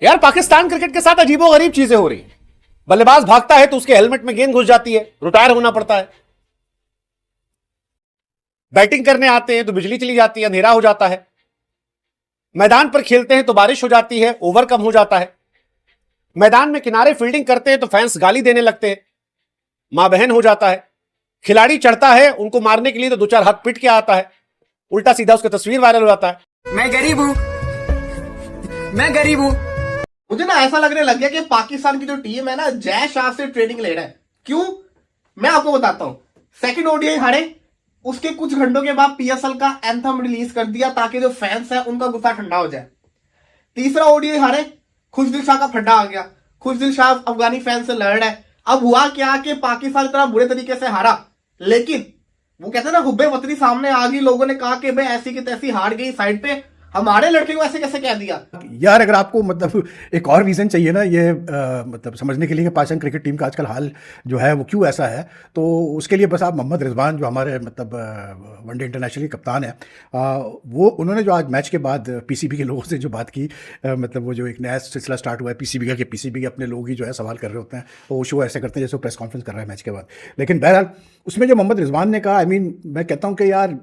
यार पाकिस्तान क्रिकेट के साथ अजीबोगरीब चीजें हो रही हैं। बल्लेबाज भागता है तो उसके हेलमेट में गेंद घुस जाती है, रिटायर होना पड़ता है। बैटिंग करने आते हैं तो बिजली चली जाती है, अंधेरा हो जाता है। मैदान पर खेलते हैं तो बारिश हो जाती है, ओवर कम हो जाता है। मैदान में किनारे फील्डिंग करते हैं तो फैंस गाली देने लगते हैं, मां बहन हो जाता है। खिलाड़ी चढ़ता है, उनको मारने के लिए तो दो चार हाथ पिट के आता है, उल्टा सीधा उसका तस्वीर वायरल हो जाता है। मैं गरीब हूं, मैं गरीब हूं। मुझे ना ऐसा लगने लग गया कि पाकिस्तान की जो टीम है ना जय शाह से ट्रेनिंग ले रहा है। क्यों? मैं आपको बताता हूं। सेकंड ओडीआई हारे, उसके कुछ घंटों के बाद पीएसएल का एंथम रिलीज कर दिया ताकि जो फैंस है उनका गुस्सा ठंडा हो जाए। तीसरा ओडीआई हारे, खुशदिल शाह का फड्डा आ गया। खुशदिल शाह अफगानी फैन से लड़ रहा है। अब हुआ क्या कि पाकिस्तान इतना बुरे तरीके से हारा, लेकिन वो कहते हैं ना हुब्बे वतनी सामने आ गई। लोगों ने कहा कि भाई ऐसी की तैसी हार गई साइड पे, हमारे लड़के को ऐसे कैसे कह दिया। यार अगर आपको मतलब एक और रीज़न चाहिए ना ये मतलब समझने के लिए कि पाकिस्तान क्रिकेट टीम का आजकल हाल जो है वो क्यों ऐसा है, तो उसके लिए बस आप मोहम्मद रिजवान जो हमारे मतलब वनडे इंटरनेशनल के कप्तान है, वो उन्होंने जो आज मैच के बाद पीसीबी के लोगों से जो बात की, मतलब वो जो एक नया सिलसिला स्टार्ट हुआ है पीसीबी का, कि पीसीबी के अपने लोग ही जो है सवाल कर रहे होते हैं, वो शो ऐसे करते हैं जैसे वो प्रेस कॉन्फ्रेंस कर रहा है मैच के बाद। लेकिन बहरहाल उसमें जो मोहम्मद रिजवान ने कहा, मैं कहता हूँ कि यार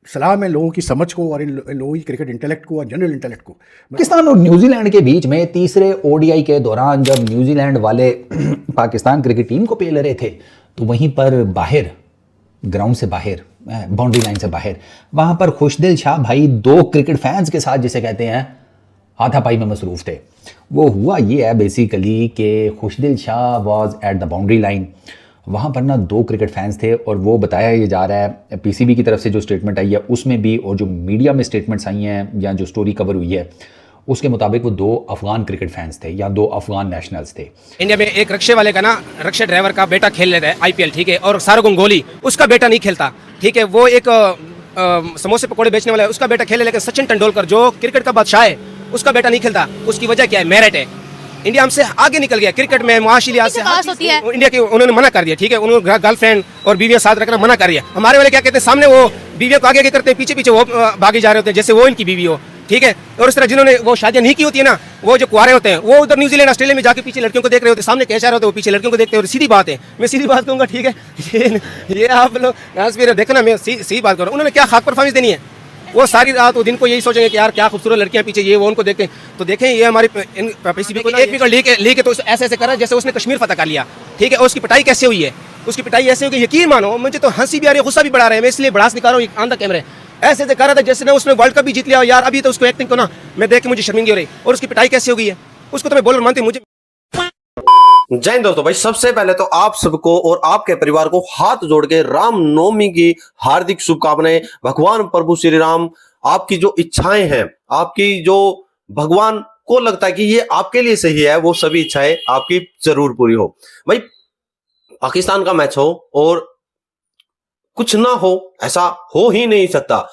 सलाम है लोगों की समझ को और इन लोगों की क्रिकेट इंटेलेक्ट को और जनरल इंटेलेक्ट को। पाकिस्तान और न्यूजीलैंड के बीच में तीसरे ओडीआई के दौरान जब न्यूजीलैंड वाले पाकिस्तान क्रिकेट टीम को पेल रहे थे, तो वहीं पर बाहर ग्राउंड से बाहर, बाउंड्री लाइन से बाहर, वहां पर खुशदिल शाह भाई दो क्रिकेट फैंस के साथ जिसे कहते हैं हाथापाई में मसरूफ थे। वो हुआ ये है बेसिकली कि Khushdil Shah was at the boundary line, वहाँ पर ना दो क्रिकेट फैंस थे, और वो बताया ये जा रहा है पीसीबी की तरफ से जो स्टेटमेंट आई है उसमें भी, और जो मीडिया में स्टेटमेंट्स आई हैं या जो स्टोरी कवर हुई है उसके मुताबिक वो दो अफगान क्रिकेट फैंस थे या दो अफगान नेशनल्स थे। इंडिया में एक रक्शे वाले का ना, रक्शे ड्राइवर का बेटा खेल लेता है आईपीएल, ठीक है, और सारो गंगोली उसका बेटा नहीं खेलता, ठीक है। वो एक समोसे पकौड़े बेचने वाला है, उसका बेटा खेले, लेकिन सचिन तेंदुलकर जो क्रिकेट का बादशाह है उसका बेटा नहीं खेलता। उसकी वजह क्या है? मेरिट है। इंडिया हमसे आगे निकल गया क्रिकेट में, मुआशी लिहाज से इंडिया की उन्होंने मना कर दिया, ठीक है। उन्होंने गर्लफ्रेंड और बीवियां साथ रखना मना कर दिया। हमारे वाले क्या कहते हैं, सामने वो बीवियों को आगे आगे करते हैं, पीछे पीछे वो भागे जा रहे होते हैं जैसे वो इनकी बीवी हो, ठीक है। और इस तरह जिन्होंने वो शादियां नहीं की होती है ना, वो जो कुआरे होते हैं वो उधर न्यूजीलैंड ऑस्ट्रेलिया में जाके पीछे लड़कियों को देख रहे होते हैं, सामने कैसा होते हैं वो पीछे लड़कियों को देखते हैं। और सीधी बात है, मैं सीधी बात कहूंगा, ठीक है, ये आप लोग देखना, मैं सीधी बात करूँ। उन्होंने क्या खाक परफॉर्मेंस देनी है? वो सारी रात वो दिन को यही सोचेंगे कि यार क्या खूबसूरत लड़कियां पीछे, ये वो उनको देखते हैं। तो देखें ये हमारी पीसीबी को एक विकेट लीक है तो ऐसे ऐसे करा जैसे उसने कश्मीर फतह कर लिया, ठीक है। और उसकी पिटाई कैसे हुई है? उसकी पिटाई ऐसे हुई कि यकीन मानो मुझे तो हंसी भी आ रही है, गुस्सा भी बढ़ा रहे हैं, मैं इसलिए बड़ास निकाल रहा हूँ ऑन द कैमरे। ऐसे ऐसे कर रहा था जैसे ना उसने वर्ल्ड कप भी जीत लिया यार। अभी तो उसको एक्टिंग को ना मैं देख के मुझे शर्मिंदगी हो रही। और उसकी पिटाई कैसे हो गई है? उसको तो मैं बोलर मानती हूँ। मुझे जय हिंद दोस्तों। भाई सबसे पहले तो आप सबको और आपके परिवार को हाथ जोड़ के रामनवमी की हार्दिक शुभकामनाएं। भगवान प्रभु श्री राम आपकी जो इच्छाएं हैं, आपकी जो भगवान को लगता है कि ये आपके लिए सही है, वो सभी इच्छाएं आपकी जरूर पूरी हो। भाई पाकिस्तान का मैच हो और कुछ ना हो, ऐसा हो ही नहीं सकता।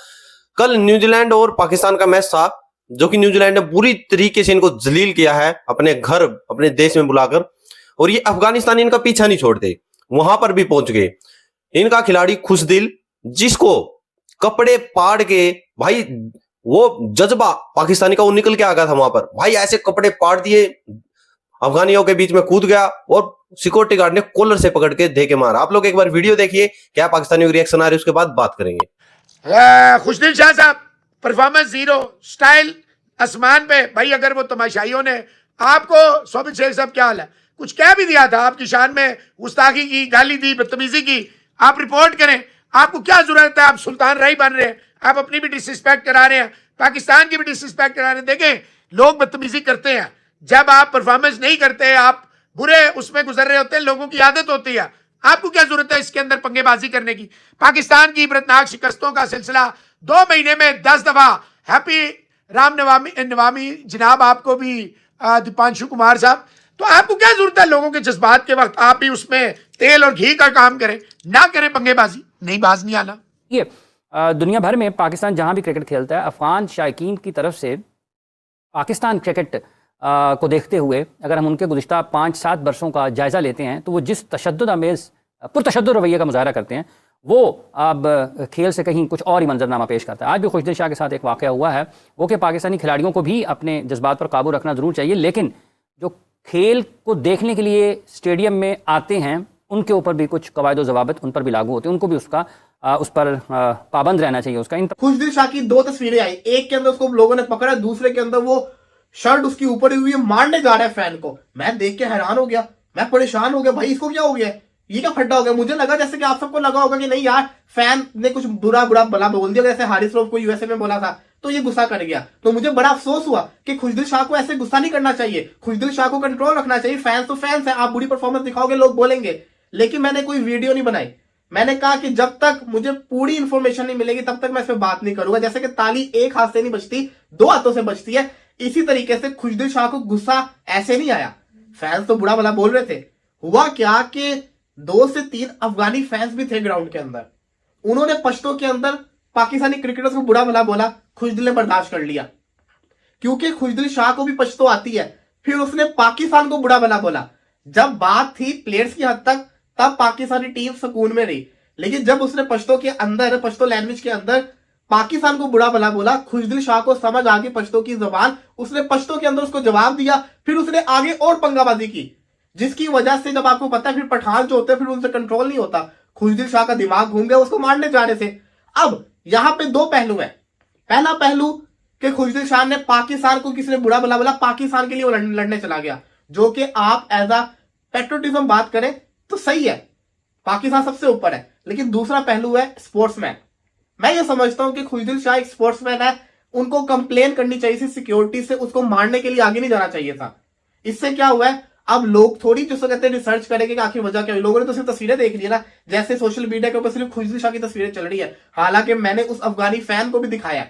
कल न्यूजीलैंड और पाकिस्तान का मैच था, जो कि न्यूजीलैंड ने पूरी तरीके से इनको जलील किया है अपने घर, अपने देश में बुलाकर। और ये अफगानिस्तान इनका पीछा नहीं छोड़ते, वहां पर भी पहुंच गए। इनका खिलाड़ी खुशदिल, जिसको कपड़े पाड़ के भाई वो जज्बा पाकिस्तानी का वो निकल के आ गया था वहां पर, भाई ऐसे कपड़े पाड़ दिए, अफगानियों के बीच में कूद गया और सिक्योरिटी गार्ड ने कॉलर से पकड़ के दे के मारा। आप लोग एक बार वीडियो देखिए, क्या पाकिस्तानियों के रिएक्शन आ रहे, उसके बाद बात करेंगे। खुशदिल शाह साहब परफॉर्मेंस जीरो, स्टाइल आसमान पे। भाई अगर वो तमाशाइयों ने आपको, सोबित शेख साहब क्या हाल है, कुछ कह भी दिया था आपकी शान में, गुस्ताखी की, गाली दी, बदतमीजी की, आप रिपोर्ट करें। आपको क्या जरूरत है? आप सुल्तान राय बन रहे हैं, आप अपनी भी डिसरिस्पेक्ट करा रहे हैं, पाकिस्तान की भी डिसरिस्पेक्ट करा रहे हैं। देखें लोग बदतमीजी करते हैं, जब आप परफॉर्मेंस नहीं करते, आप बुरे उसमें गुजर रहे होते हैं, लोगों की आदत होती है। आपको क्या जरूरत है इसके अंदर पंगेबाजी करने की? पाकिस्तान की इबरतनाक शिकस्तों का सिलसिला 2 महीने में 10 दफा। हैप्पी राम नवामी जनाब आपको भी, दीपांशु कुमार साहब। तो आपको क्या जरूरत है लोगों के जज्बात के वक्त? आप भी उसमें तेल और घी का काम करें, ना करें पंगेबाजी, नहीं बाज नहीं आना। ये दुनिया भर में पाकिस्तान जहां भी क्रिकेट खेलता है, अफगान शायकीन की तरफ से पाकिस्तान क्रिकेट को देखते हुए अगर हम उनके गुज़िश्ता 5-7 वर्षों का जायज़ा लेते हैं, तो वो जिस तशद्दुद आमेज़ पुरतशद्दुद रवैये का मुज़ाहरा करते हैं, वो अब खेल से कहीं कुछ और ही मंजरनामा पेश करता है। आज भी खुशदिल शाह के साथ एक वाक़या हुआ है, वो कि पाकिस्तानी खिलाड़ियों को भी अपने जज्बात पर काबू रखना ज़रूर चाहिए, लेकिन जो खेल को देखने के लिए स्टेडियम में आते हैं उनके ऊपर भी कुछ कवायद व ज़वाबित उन पर भी लागू होते हैं, उनको भी उस पर पाबंद रहना चाहिए उसका। खुशदिल शाह की 2 तस्वीरें आई, एक के अंदर उसको लोगों ने पकड़ा, दूसरे के अंदर वो शर्ट उसकी ऊपर ही हुई है, मारने जा रहा है फैन को। मैं देख के हैरान हो गया, मैं परेशान हो गया, भाई इसको क्या हो गया, ये क्या फड्डा हो गया। मुझे लगा जैसे कि आप सबको लगा होगा कि नहीं यार फैन ने कुछ बुरा भला बोल दिया, जैसे हारिस रऊफ को यूएसए में बोला था तो ये गुस्सा कर गया। तो मुझे बड़ा अफसोस हुआ कि खुशदिल शाह को ऐसे गुस्सा नहीं करना चाहिए, खुशदिल शाह को कंट्रोल रखना चाहिए। फैंस तो फैंस है, आप बुरी परफॉर्मेंस दिखाओगे लोग बोलेंगे, लेकिन मैंने कोई वीडियो नहीं बनाई। मैंने कहा कि जब तक मुझे पूरी इंफॉर्मेशन नहीं मिलेगी तब तक मैं इस पर बात नहीं करूंगा। जैसे कि ताली एक हाथ से नहीं बजती, 2 हाथों से बजती है, इसी तरीके से खुशदिल शाह को गुस्सा ऐसे नहीं आया। फैंस तो बुरा भला बोल रहे थे। हुआ क्या कि 2 से 3 अफगानी फैंस भी थे ग्राउंड के अंदर, उन्होंने पश्तो के अंदर पाकिस्तानी क्रिकेटर्स को बुरा भला बोला, खुशदिल ने बर्दाश्त कर लिया क्योंकि खुशदिल शाह को भी पश्तो आती है। फिर उसने पाकिस्तान को बुरा भला बोला। जब बात थी प्लेयर्स की हद तक तब पाकिस्तानी टीम सुकून में रही, लेकिन जब उसने पश्तो के अंदर, पश्तो लैंग्वेज के अंदर पाकिस्तान को बुरा भला बोला, खुशदिल शाह को समझ आ गई पश्तो की जुबान, उसने पश्तो के अंदर उसको जवाब दिया, फिर उसने आगे और पंगाबाजी की, जिसकी वजह से जब आपको पता है फिर पठान जो होते हैं फिर उनसे कंट्रोल नहीं होता। खुशदिल शाह का दिमाग घूम गया, उसको मारने जा रहे थे। अब यहां पे 2 पहलू है। पहला पहलू कि खुशदिल शाह ने पाकिस्तान को किसी ने बुरा भला बोला, पाकिस्तान के लिए वो लड़ने चला गया, जो कि आप एज अ पेट्रोटिज्म बात करें तो सही है, पाकिस्तान सबसे ऊपर है। लेकिन दूसरा पहलू है स्पोर्ट्समैन। मैं ये समझता हूं कि खुशदिल शाह एक स्पोर्ट्समैन है, उनको कंप्लेन करनी चाहिए थी सिक्योरिटी से, उसको मारने के लिए आगे नहीं जाना चाहिए था। इससे क्या हुआ है, अब लोग थोड़ी जो कहते हैं रिसर्च करेंगे कि आखिर वजह क्या हुई। लोगों ने तो सिर्फ तस्वीरें देख ली ना, जैसे सोशल मीडिया के ऊपर सिर्फ खुशदिल शाह की तस्वीरें चल रही है, हालांकि मैंने उस अफगानी फैन को भी दिखाया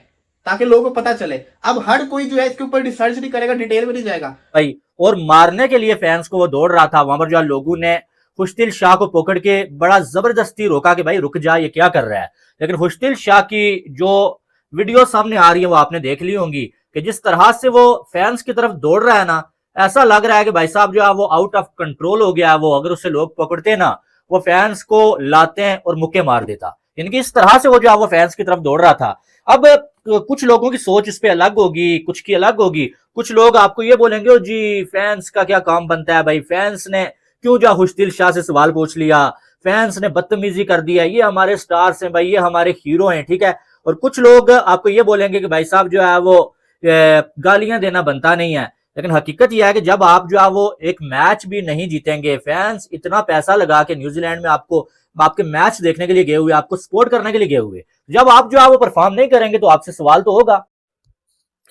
ताकि लोगों को पता चले। अब हर कोई जो है इसके ऊपर रिसर्च नहीं करेगा, डिटेल में नहीं जाएगा भाई, और मारने के लिए फैंस को वो दौड़ रहा था। वहां पर जो लोगों ने खुशदिल शाह को पकड़ के बड़ा जबरदस्ती रोका कि भाई रुक जा, ये क्या कर रहा है। लेकिन खुशदिल शाह की जो वीडियो सामने आ रही है वो आपने देख ली होंगी कि जिस तरह से वो फैंस की तरफ दौड़ रहा है ना, ऐसा लग रहा है कि भाई साहब जो है वो आउट ऑफ कंट्रोल हो गया है। वो अगर उसे लोग पकड़ते ना, वो फैंस को लाते हैं और मुक्के मार देता। इनकी इस तरह से वो जो है वो फैंस की तरफ दौड़ रहा था। अब कुछ लोगों की सोच इस पे अलग होगी, कुछ की अलग होगी। कुछ लोग आपको ये बोलेंगे ओ जी फैंस का क्या काम बनता है, भाई फैंस ने क्यों जो खुशदिल शाह से सवाल पूछ लिया, फैंस ने बदतमीजी कर दिया, ये हमारे स्टार्स हैं भाई, ये हमारे हीरो हैं, ठीक है। और कुछ लोग आपको ये बोलेंगे कि भाई साहब जो है वो गालियां देना बनता नहीं है। लेकिन हकीकत यह है कि जब आप जो है वो एक मैच भी नहीं जीतेंगे, फैंस इतना पैसा लगा के न्यूजीलैंड में आपके मैच देखने के लिए गए हुए, आपको सपोर्ट करने के लिए गए हुए, जब आप जो है वो परफॉर्म नहीं करेंगे तो आपसे सवाल तो होगा।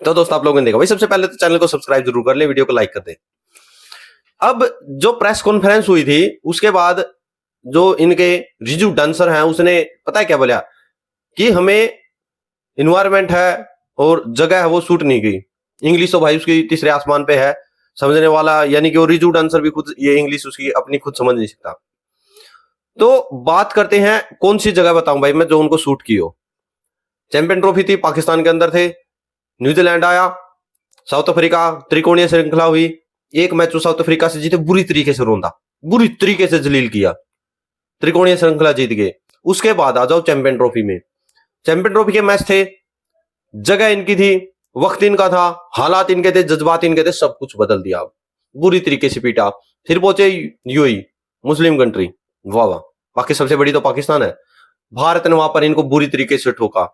तो दोस्तों आप लोगों ने देखा भाई, सबसे पहले तो चैनल को सब्सक्राइब जरूर कर ले, वीडियो को लाइक कर दे। अब जो प्रेस कॉन्फ्रेंस हुई थी उसके बाद जो इनके रिजू डांसर हैं उसने पता है क्या बोला कि हमें इन्वायरमेंट है और जगह है वो सूट नहीं की। इंग्लिश तो भाई उसकी तीसरे आसमान पे है, समझने वाला यानी कि वो रिजू डांसर भी खुद ये इंग्लिश उसकी अपनी खुद समझ नहीं सकता। तो बात करते हैं कौन सी जगह बताऊं भाई मैं जो उनको सूट की हो। चैंपियन ट्रॉफी थी, पाकिस्तान के अंदर थे, न्यूजीलैंड आया, साउथ अफ्रीका त्रिकोणीय श्रृंखला हुई, एक मैच साउथ अफ्रीका से जीते, बुरी तरीके से रोंदा, बुरी तरीके से जलील किया, त्रिकोणीय श्रृंखला जीत गए। उसके बाद आ जाओ चैंपियन ट्रॉफी में, चैंपियन ट्रॉफी के मैच थे, जगह इनकी थी, वक्त इनका था, हालात इनके थे, जज्बात इनके थे, सब कुछ बदल दिया, बुरी तरीके से पीटा। फिर पहुंचे यूएई, मुस्लिम कंट्री, वाह वाह, बाकी सबसे बड़ी तो पाकिस्तान है, भारत ने वहां पर इनको बुरी तरीके से ठोका।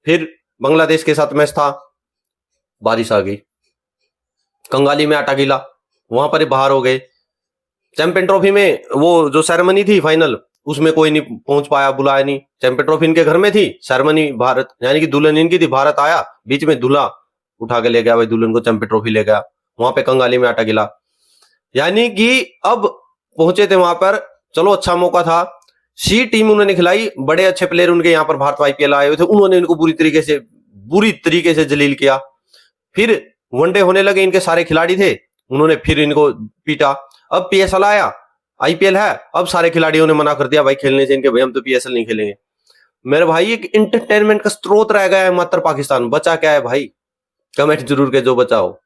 फिर बांग्लादेश के साथ मैच था, बारिश आ गई, कंगाली में आटा गिला, वहां पर बाहर हो गए। चैंपियन ट्रॉफी में वो जो सेरेमनी थी फाइनल, उसमें कोई नहीं पहुंच पाया, बुलाया नहीं। चैंपियन ट्रॉफी इनके घर में थी, सेरेमनी भारत यानी कि दुल्हन इनकी थी, भारत आया, बीच में दूल्हा उठा के ले गया भाई दुल्हन को, चैंपियन ट्रॉफी ले गया, वहां पे कंगाली में आटा गिला। यानी कि अब पहुंचे थे वहां पर, चलो अच्छा मौका था, सी टीम उन्होंने खिलाई, बड़े अच्छे प्लेयर उनके यहाँ पर भारत आईपीएल आए हुए थे, उन्होंने इनको बुरी तरीके से जलील किया। फिर वनडे होने लगे, इनके सारे खिलाड़ी थे, उन्होंने फिर इनको पीटा। अब पीएसएल आया, आईपीएल है, अब सारे खिलाड़ियों ने मना कर दिया भाई खेलने से इनके, भाई हम तो पीएसएल नहीं खेलेंगे। मेरे भाई एक इंटरटेनमेंट का स्रोत रह गया है मात्र पाकिस्तान, बचा क्या है भाई? कमेंट जरूर के जो बचा हो।